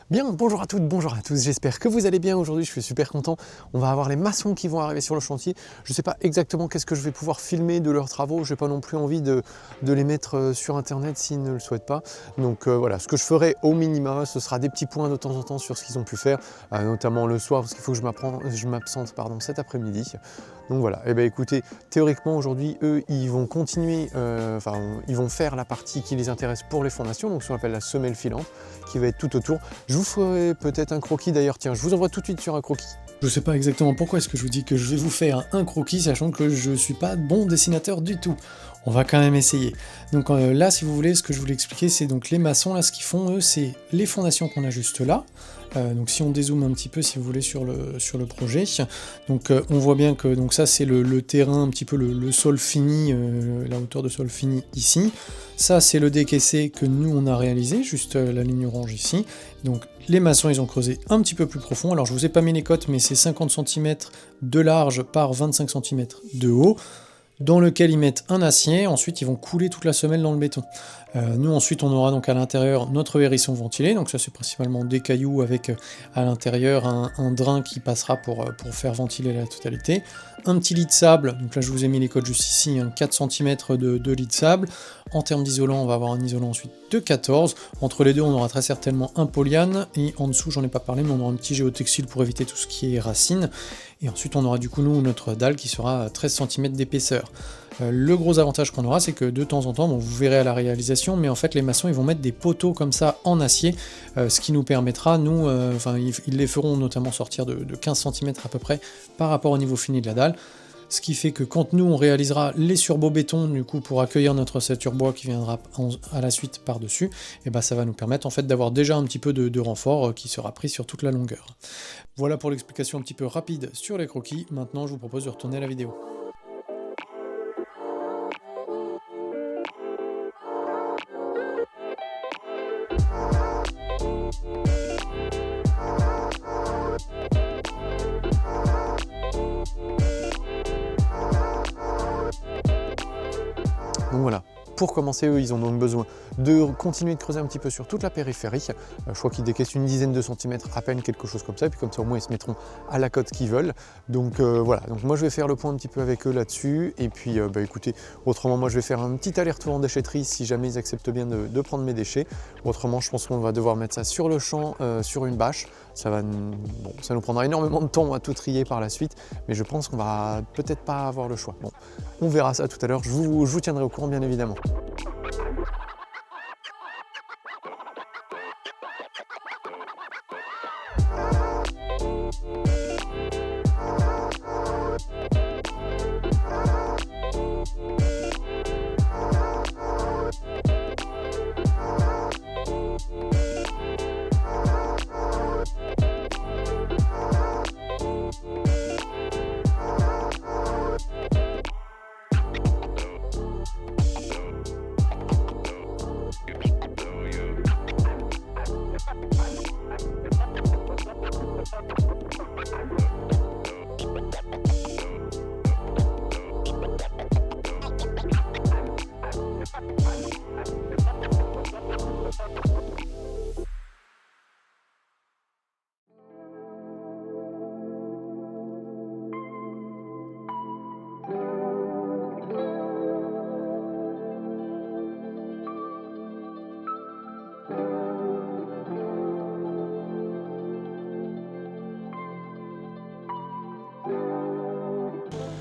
Bien, bonjour à toutes, bonjour à tous, j'espère que vous allez bien aujourd'hui, je suis super content. On va avoir les maçons qui vont arriver sur le chantier. Je ne sais pas exactement qu'est-ce que je vais pouvoir filmer de leurs travaux, je n'ai pas non plus envie de les mettre sur internet s'ils ne le souhaitent pas. Donc voilà, ce que je ferai au minima, ce sera des petits points de temps en temps sur ce qu'ils ont pu faire, notamment le soir, parce qu'il faut que je m'absente cet après-midi. Donc voilà, et bien écoutez, théoriquement aujourd'hui, eux, ils vont continuer, ils vont faire la partie qui les intéresse pour les fondations, donc ce qu'on appelle la semelle filante, qui va être tout autour. Je vous ferai peut-être un croquis d'ailleurs, tiens, je vous envoie tout de suite sur un croquis. Je sais pas exactement pourquoi est-ce que je vous dis que je vais vous faire un croquis, sachant que je suis pas bon dessinateur du tout. On va quand même essayer. Donc là, si vous voulez, ce que je voulais expliquer, c'est donc les maçons, là, ce qu'ils font, eux, c'est les fondations qu'on a juste là. Donc si on dézoome un petit peu, si vous voulez, sur le projet, donc on voit bien que donc ça c'est le terrain, un petit peu le sol fini, la hauteur de sol fini ici. Ça c'est le décaissé que nous on a réalisé, juste la ligne orange ici. Donc les maçons ils ont creusé un petit peu plus profond, alors je vous ai pas mis les cotes, mais c'est 50 cm de large par 25 cm de haut, dans lequel ils mettent un acier, ensuite ils vont couler toute la semelle dans le béton. Nous ensuite on aura donc à l'intérieur notre hérisson ventilé, donc ça c'est principalement des cailloux avec à l'intérieur un drain qui passera pour faire ventiler la totalité. Un petit lit de sable, donc là je vous ai mis les codes juste ici, 4 cm de lit de sable. En termes d'isolant, on va avoir un isolant ensuite de 14. Entre les deux, on aura très certainement un polyane, et en dessous, j'en ai pas parlé, mais on aura un petit géotextile pour éviter tout ce qui est racines. Et ensuite, on aura du coup, nous, notre dalle qui sera 13 cm d'épaisseur. Le gros avantage qu'on aura, c'est que de temps en temps, bon, vous verrez à la réalisation, mais en fait les maçons ils vont mettre des poteaux comme ça en acier, ce qui nous permettra, nous, ils les feront notamment sortir de 15 cm à peu près par rapport au niveau fini de la dalle, ce qui fait que quand nous on réalisera les surbots béton du coup pour accueillir notre ossature bois qui viendra à la suite par-dessus, et ben ça va nous permettre en fait d'avoir déjà un petit peu de renfort qui sera pris sur toute la longueur. Voilà pour l'explication un petit peu rapide sur les croquis, maintenant je vous propose de retourner à la vidéo. Donc voilà, pour commencer, eux, ils ont donc besoin de continuer de creuser un petit peu sur toute la périphérie. Je crois qu'ils décaissent une dizaine de centimètres, à peine quelque chose comme ça, et puis comme ça au moins ils se mettront à la cote qu'ils veulent. Donc voilà, donc moi je vais faire le point un petit peu avec eux là-dessus, et puis écoutez, autrement moi je vais faire un petit aller-retour en déchetterie si jamais ils acceptent bien de prendre mes déchets. Autrement je pense qu'on va devoir mettre ça sur le champ, sur une bâche. Ça nous prendra énormément de temps à tout trier par la suite, mais je pense qu'on va peut-être pas avoir le choix. Bon, on verra ça tout à l'heure, je vous tiendrai au courant bien évidemment.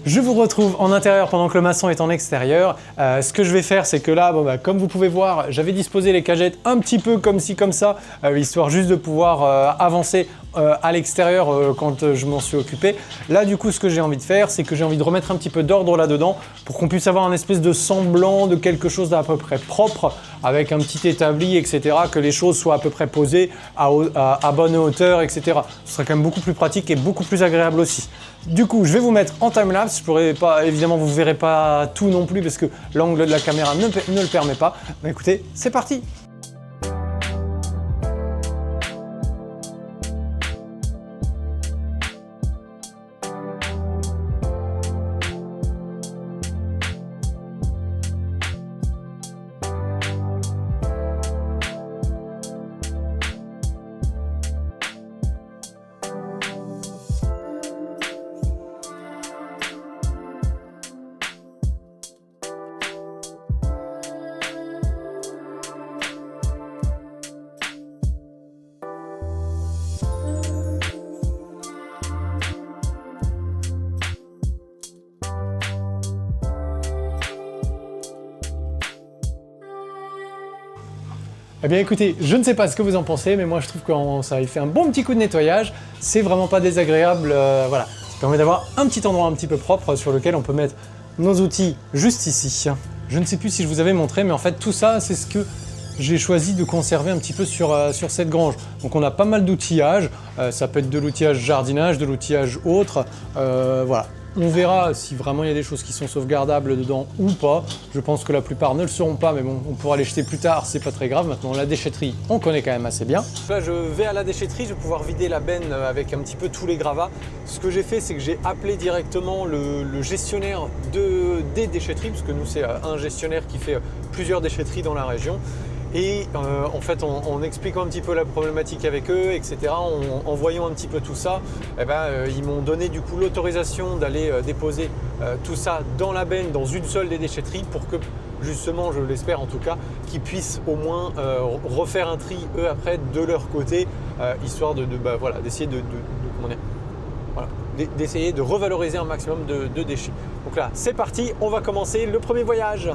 Je vous retrouve en intérieur pendant que le maçon est en extérieur. Ce que je vais faire, c'est que là, comme vous pouvez voir, j'avais disposé les cagettes un petit peu comme ci, comme ça, histoire juste de pouvoir avancer à l'extérieur quand je m'en suis occupé. Là, du coup, ce que j'ai envie de faire, c'est que j'ai envie de remettre un petit peu d'ordre là-dedans pour qu'on puisse avoir un espèce de semblant de quelque chose d'à peu près propre, avec un petit établi, etc., que les choses soient à peu près posées à bonne hauteur, etc. Ce serait quand même beaucoup plus pratique et beaucoup plus agréable aussi. Du coup, je vais vous mettre en timelapse. Je pourrais pas, évidemment, vous ne verrez pas tout non plus parce que l'angle de la caméra ne le permet pas. Mais écoutez, c'est parti! Eh bien écoutez, je ne sais pas ce que vous en pensez, mais moi je trouve que ça a fait un bon petit coup de nettoyage. C'est vraiment pas désagréable, voilà. Ça permet d'avoir un petit endroit un petit peu propre sur lequel on peut mettre nos outils juste ici. Je ne sais plus si je vous avais montré, mais en fait tout ça, c'est ce que j'ai choisi de conserver un petit peu sur cette grange. Donc on a pas mal d'outillage, ça peut être de l'outillage jardinage, de l'outillage autre, voilà. On verra si vraiment il y a des choses qui sont sauvegardables dedans ou pas. Je pense que la plupart ne le seront pas, mais bon, on pourra les jeter plus tard, c'est pas très grave. Maintenant, la déchetterie, on connaît quand même assez bien. Là, je vais à la déchetterie, je vais pouvoir vider la benne avec un petit peu tous les gravats. Ce que j'ai fait, c'est que j'ai appelé directement le gestionnaire des déchetteries, parce que nous, c'est un gestionnaire qui fait plusieurs déchetteries dans la région. Et en fait, en expliquant un petit peu la problématique avec eux, etc., en voyant un petit peu tout ça, eh ben, ils m'ont donné du coup l'autorisation d'aller déposer tout ça dans la benne, dans une seule des déchetteries, pour que justement, je l'espère en tout cas, qu'ils puissent au moins refaire un tri eux après de leur côté, histoire voilà, d'essayer d'essayer de revaloriser un maximum de déchets. Donc là, c'est parti, on va commencer le premier voyage.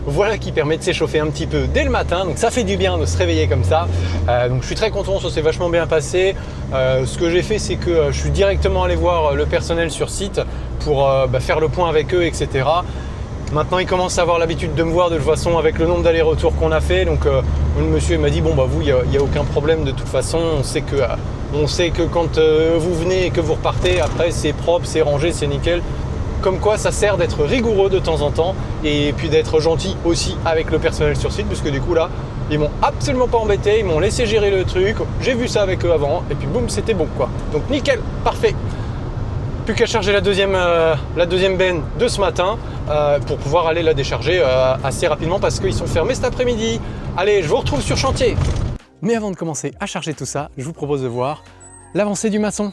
Voilà qui permet de s'échauffer un petit peu dès le matin, donc ça fait du bien de se réveiller comme ça. Donc je suis très content, ça s'est vachement bien passé. Ce que j'ai fait, c'est que je suis directement allé voir le personnel sur site pour faire le point avec eux, etc. Maintenant, ils commencent à avoir l'habitude de me voir de toute façon avec le nombre d'allers-retours qu'on a fait. Donc le monsieur m'a dit, bon bah vous, il n'y a aucun problème de toute façon, on sait que quand vous venez et que vous repartez, après c'est propre, c'est rangé, c'est nickel. Comme quoi ça sert d'être rigoureux de temps en temps et puis d'être gentil aussi avec le personnel sur site, puisque du coup là, ils m'ont absolument pas embêté, ils m'ont laissé gérer le truc, j'ai vu ça avec eux avant et puis boum, c'était bon quoi. Donc nickel, parfait. Plus qu'à charger la deuxième benne de ce matin pour pouvoir aller la décharger assez rapidement parce qu'ils sont fermés cet après-midi. Allez, je vous retrouve sur chantier. Mais avant de commencer à charger tout ça, je vous propose de voir l'avancée du maçon.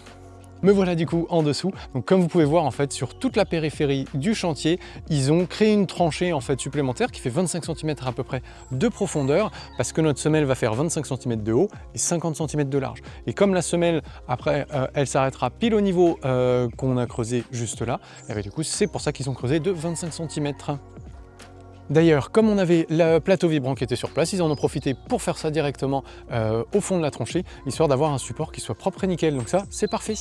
Me voilà du coup en dessous. Donc comme vous pouvez voir en fait sur toute la périphérie du chantier, ils ont créé une tranchée en fait supplémentaire qui fait 25 cm à peu près de profondeur parce que notre semelle va faire 25 cm de haut et 50 cm de large. Et comme la semelle après elle s'arrêtera pile au niveau qu'on a creusé juste là, et bien, du coup c'est pour ça qu'ils ont creusé de 25 cm. D'ailleurs, comme on avait le plateau vibrant qui était sur place, ils en ont profité pour faire ça directement au fond de la tranchée, histoire d'avoir un support qui soit propre et nickel. Donc ça, c'est parfait.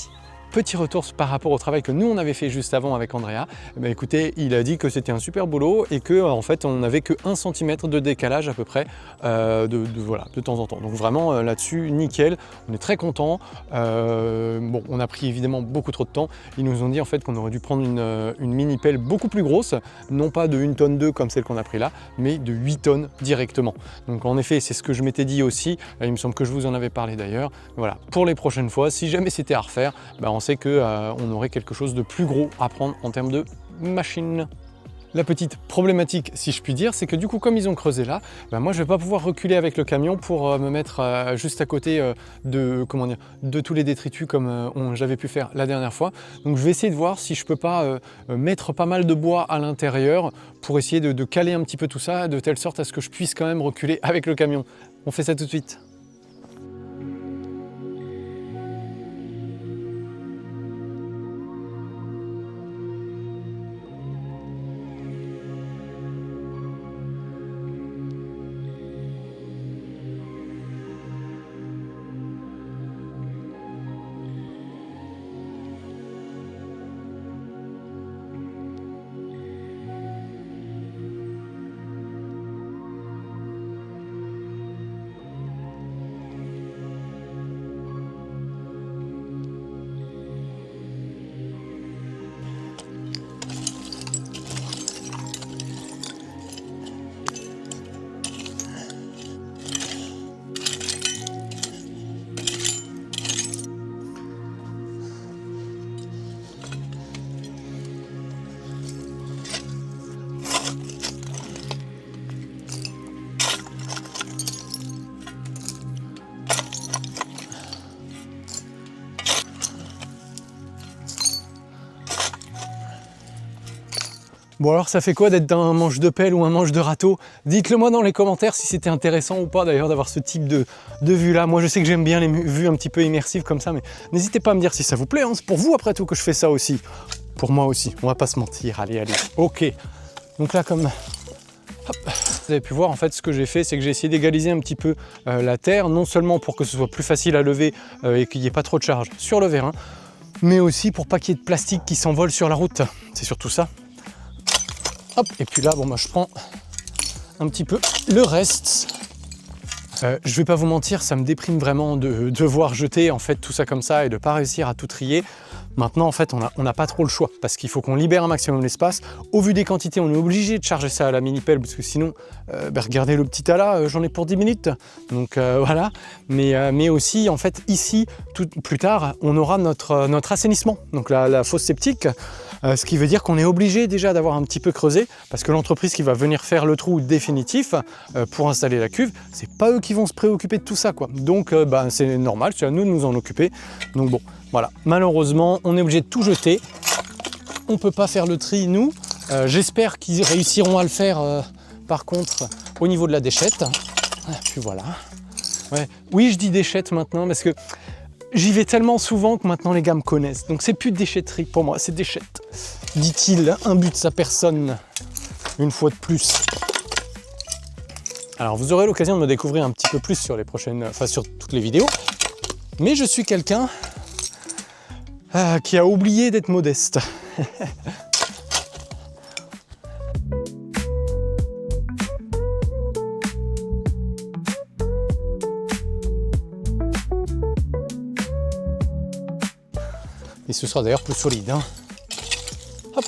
Petit retour par rapport au travail que nous on avait fait juste avant avec Andrea. Écoutez, il a dit que c'était un super boulot et que en fait on n'avait que 1 cm de décalage à peu près de temps en temps. Donc vraiment là-dessus nickel, on est très content. Bon, on a pris évidemment beaucoup trop de temps. Ils nous ont dit en fait qu'on aurait dû prendre une mini pelle beaucoup plus grosse, non pas de 1,2 tonne comme celle qu'on a pris là, mais de 8 tonnes directement. Donc en effet, c'est ce que je m'étais dit aussi. Il me semble que je vous en avais parlé d'ailleurs. Voilà, pour les prochaines fois, si jamais c'était à refaire, on sait qu'on aurait quelque chose de plus gros à prendre en termes de machine. La petite problématique, si je puis dire, c'est que du coup, comme ils ont creusé là, ben moi je vais pas pouvoir reculer avec le camion pour me mettre juste à côté de tous les détritus comme j'avais pu faire la dernière fois. Donc je vais essayer de voir si je peux pas mettre pas mal de bois à l'intérieur pour essayer de caler un petit peu tout ça de telle sorte à ce que je puisse quand même reculer avec le camion. On fait ça tout de suite. Bon alors ça fait quoi d'être dans un manche de pelle ou un manche de râteau? Dites-le moi dans les commentaires si c'était intéressant ou pas d'ailleurs d'avoir ce type de vue là. Moi je sais que j'aime bien les vues un petit peu immersives comme ça, mais n'hésitez pas à me dire si ça vous plaît, hein. C'est pour vous après tout que je fais ça aussi. Pour moi aussi, on va pas se mentir, allez. Ok, donc là comme... Hop. Vous avez pu voir en fait ce que j'ai fait, c'est que j'ai essayé d'égaliser un petit peu la terre, non seulement pour que ce soit plus facile à lever et qu'il n'y ait pas trop de charge sur le vérin, mais aussi pour pas qu'il y ait de plastique qui s'envole sur la route. C'est surtout ça. Hop, et puis là, bon, bah, je prends un petit peu le reste. Je vais pas vous mentir, ça me déprime vraiment de devoir jeter en fait tout ça comme ça et de pas réussir à tout trier. Maintenant, en fait, on n'a pas trop le choix parce qu'il faut qu'on libère un maximum l'espace. Au vu des quantités, on est obligé de charger ça à la mini-pelle parce que sinon, regardez le petit tas là, j'en ai pour 10 minutes. Donc voilà. Mais aussi, en fait, ici, plus tard, on aura notre assainissement, donc la fosse septique. Ce qui veut dire qu'on est obligé déjà d'avoir un petit peu creusé parce que l'entreprise qui va venir faire le trou définitif pour installer la cuve, c'est pas eux qui vont se préoccuper de tout ça, quoi. Donc c'est normal, c'est à nous de nous en occuper. Donc bon, voilà. Malheureusement, on est obligé de tout jeter. On peut pas faire le tri, nous. J'espère qu'ils réussiront à le faire par contre au niveau de la déchette. Puis voilà. Ouais. Oui, je dis déchette maintenant parce que j'y vais tellement souvent que maintenant les gars me connaissent. Donc c'est plus de déchetterie pour moi, c'est déchette. Dit-il, imbu de sa personne, une fois de plus. Alors vous aurez l'occasion de me découvrir un petit peu plus sur les prochaines, enfin sur toutes les vidéos. Mais je suis quelqu'un qui a oublié d'être modeste. Et ce sera d'ailleurs plus solide. Hein. Hop.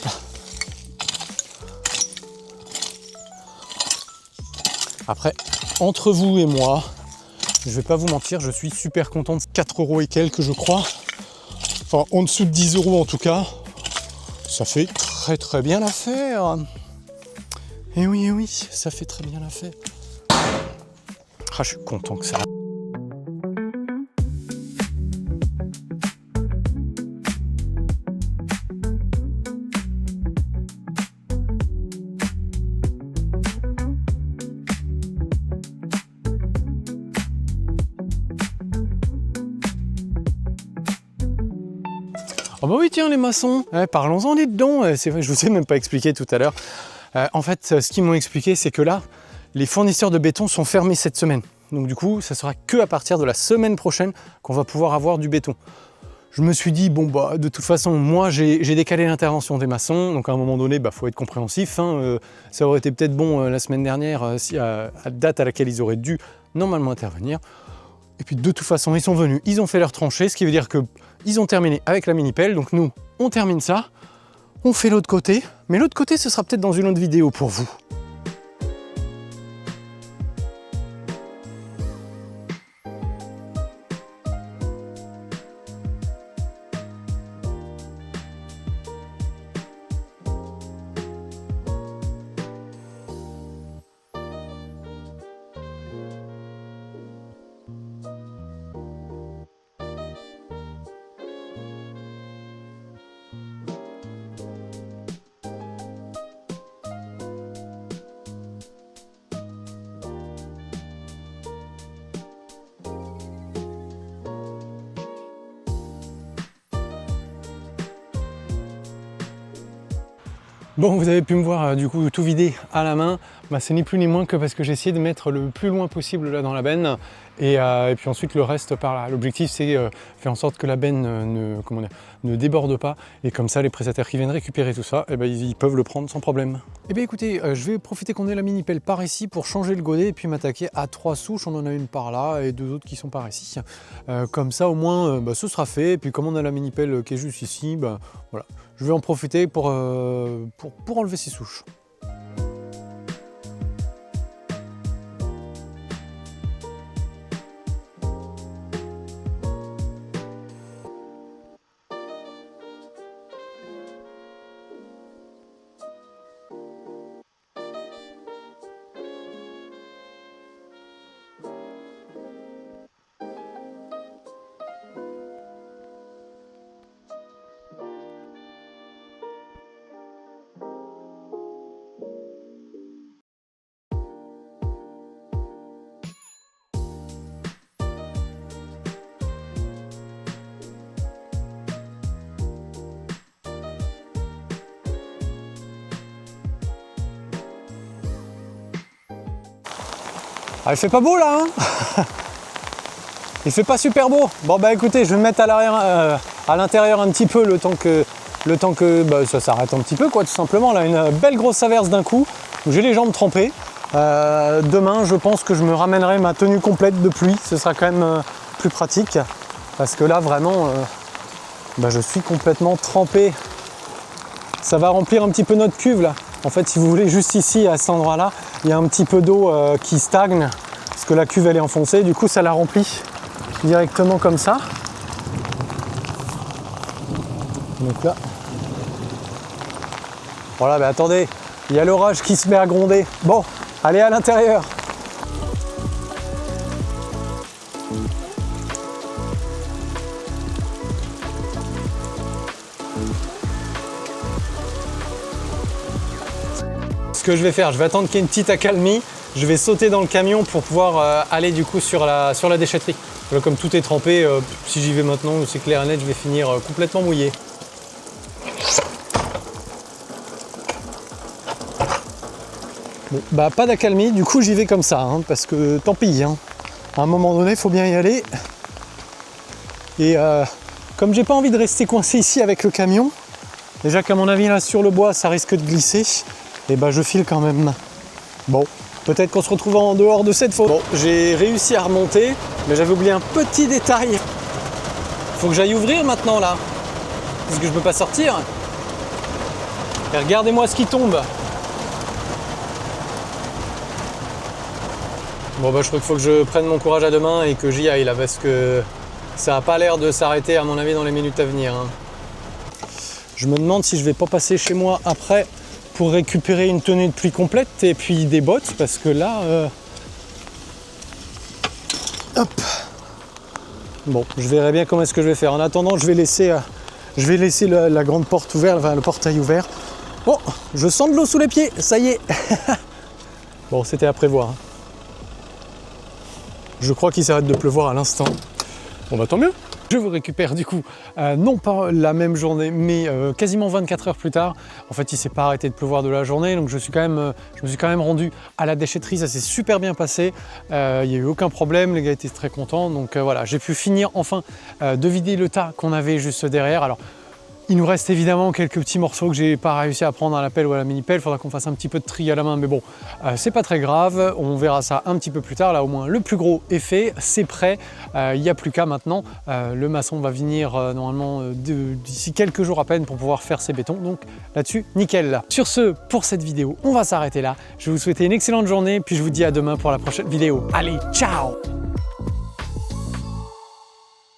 Après, entre vous et moi, je vais pas vous mentir, je suis super content de 4 € et quelques, je crois. Enfin, en dessous de 10 € en tout cas. Ça fait très bien l'affaire. Et oui, ça fait très bien l'affaire. Ah, je suis content que ça. Oh bah oui tiens les maçons, parlons-en des dedans, c'est vrai, je vous ai même pas expliqué tout à l'heure. En fait ce qu'ils m'ont expliqué c'est que là, les fournisseurs de béton sont fermés cette semaine. Donc du coup ça sera que à partir de la semaine prochaine qu'on va pouvoir avoir du béton. Je me suis dit bon bah de toute façon moi j'ai décalé l'intervention des maçons, donc à un moment donné faut être compréhensif. Hein, ça aurait été peut-être bon la semaine dernière si à date à laquelle ils auraient dû normalement intervenir. Et puis de toute façon, ils sont venus, ils ont fait leur tranchée, ce qui veut dire qu'ils ont terminé avec la mini-pelle. Donc nous, on termine ça, on fait l'autre côté. Mais l'autre côté, ce sera peut-être dans une autre vidéo pour vous. Bon, vous avez pu me voir du coup tout vidé à la main. Bah, c'est ni plus ni moins que parce que j'ai essayé de mettre le plus loin possible là dans la benne et puis ensuite le reste par là. L'objectif c'est faire en sorte que la benne ne déborde pas et comme ça les prestataires qui viennent récupérer tout ça, ils peuvent le prendre sans problème. Et bien écoutez, je vais profiter qu'on ait la mini pelle par ici pour changer le godet et puis m'attaquer à 3 souches. On en a une par là et 2 autres qui sont par ici. Comme ça au moins ce sera fait et puis comme on a la mini pelle qui est juste ici, voilà. Je vais en profiter pour enlever ces souches. Ah, il fait pas beau là, hein. Il fait pas super beau. Bon bah écoutez, je vais me mettre à l'intérieur un petit peu le temps que ça s'arrête un petit peu quoi, tout simplement. Là, une belle grosse averse d'un coup, où j'ai les jambes trempées. Demain, je pense que je me ramènerai ma tenue complète de pluie. Ce sera quand même plus pratique. Parce que là, vraiment, je suis complètement trempé. Ça va remplir un petit peu notre cuve là. En fait, si vous voulez, juste ici, à cet endroit-là, il y a un petit peu d'eau qui stagne, parce que la cuve, elle est enfoncée. Du coup, ça la remplit directement comme ça. Donc là. Voilà, mais attendez, il y a l'orage qui se met à gronder. Bon, allez à l'intérieur. Ce que je vais faire, je vais attendre qu'il y ait une petite accalmie, je vais sauter dans le camion pour pouvoir aller du coup sur la déchetterie. Là, comme tout est trempé, si j'y vais maintenant, c'est clair et net, je vais finir complètement mouillé. Bon, pas d'accalmie, du coup j'y vais comme ça, hein, parce que tant pis, hein. À un moment donné, il faut bien y aller. Et comme j'ai pas envie de rester coincé ici avec le camion, déjà qu'à mon avis là sur le bois ça risque de glisser, et je file quand même. Bon, peut-être qu'on se retrouve en dehors de cette faute. Bon, j'ai réussi à remonter, mais j'avais oublié un petit détail. Faut que j'aille ouvrir maintenant là, parce que je peux pas sortir. Et regardez-moi ce qui tombe. Bon je crois qu'il faut que je prenne mon courage à deux mains et que j'y aille là, parce que ça a pas l'air de s'arrêter à mon avis dans les minutes à venir, hein. Je me demande si je vais pas passer chez moi après pour récupérer une tenue de pluie complète et puis des bottes, parce que là hop, bon, je verrai bien comment est-ce que je vais faire. En attendant, je vais laisser la grande porte ouverte, enfin le portail ouvert. Oh, je sens de l'eau sous les pieds, ça y est. Bon, c'était à prévoir, hein. Je crois qu'il s'arrête de pleuvoir à l'instant. Bon tant mieux. Je vous récupère du coup, non pas la même journée, mais quasiment 24 heures plus tard. En fait, il ne s'est pas arrêté de pleuvoir de la journée, donc je me suis quand même rendu à la déchetterie. Ça s'est super bien passé, il n'y a eu aucun problème, les gars étaient très contents. Donc voilà, j'ai pu finir enfin de vider le tas qu'on avait juste derrière. Alors, il nous reste évidemment quelques petits morceaux que j'ai pas réussi à prendre à la pelle ou à la mini pelle. Il faudra qu'on fasse un petit peu de tri à la main, mais bon, c'est pas très grave. On verra ça un petit peu plus tard. Là, au moins, le plus gros est fait, c'est prêt. Il n'y a plus qu'à maintenant. Le maçon va venir normalement d'ici quelques jours à peine pour pouvoir faire ses bétons. Donc là-dessus, nickel. Sur ce, pour cette vidéo, on va s'arrêter là. Je vais vous souhaiter une excellente journée, puis je vous dis à demain pour la prochaine vidéo. Allez, ciao!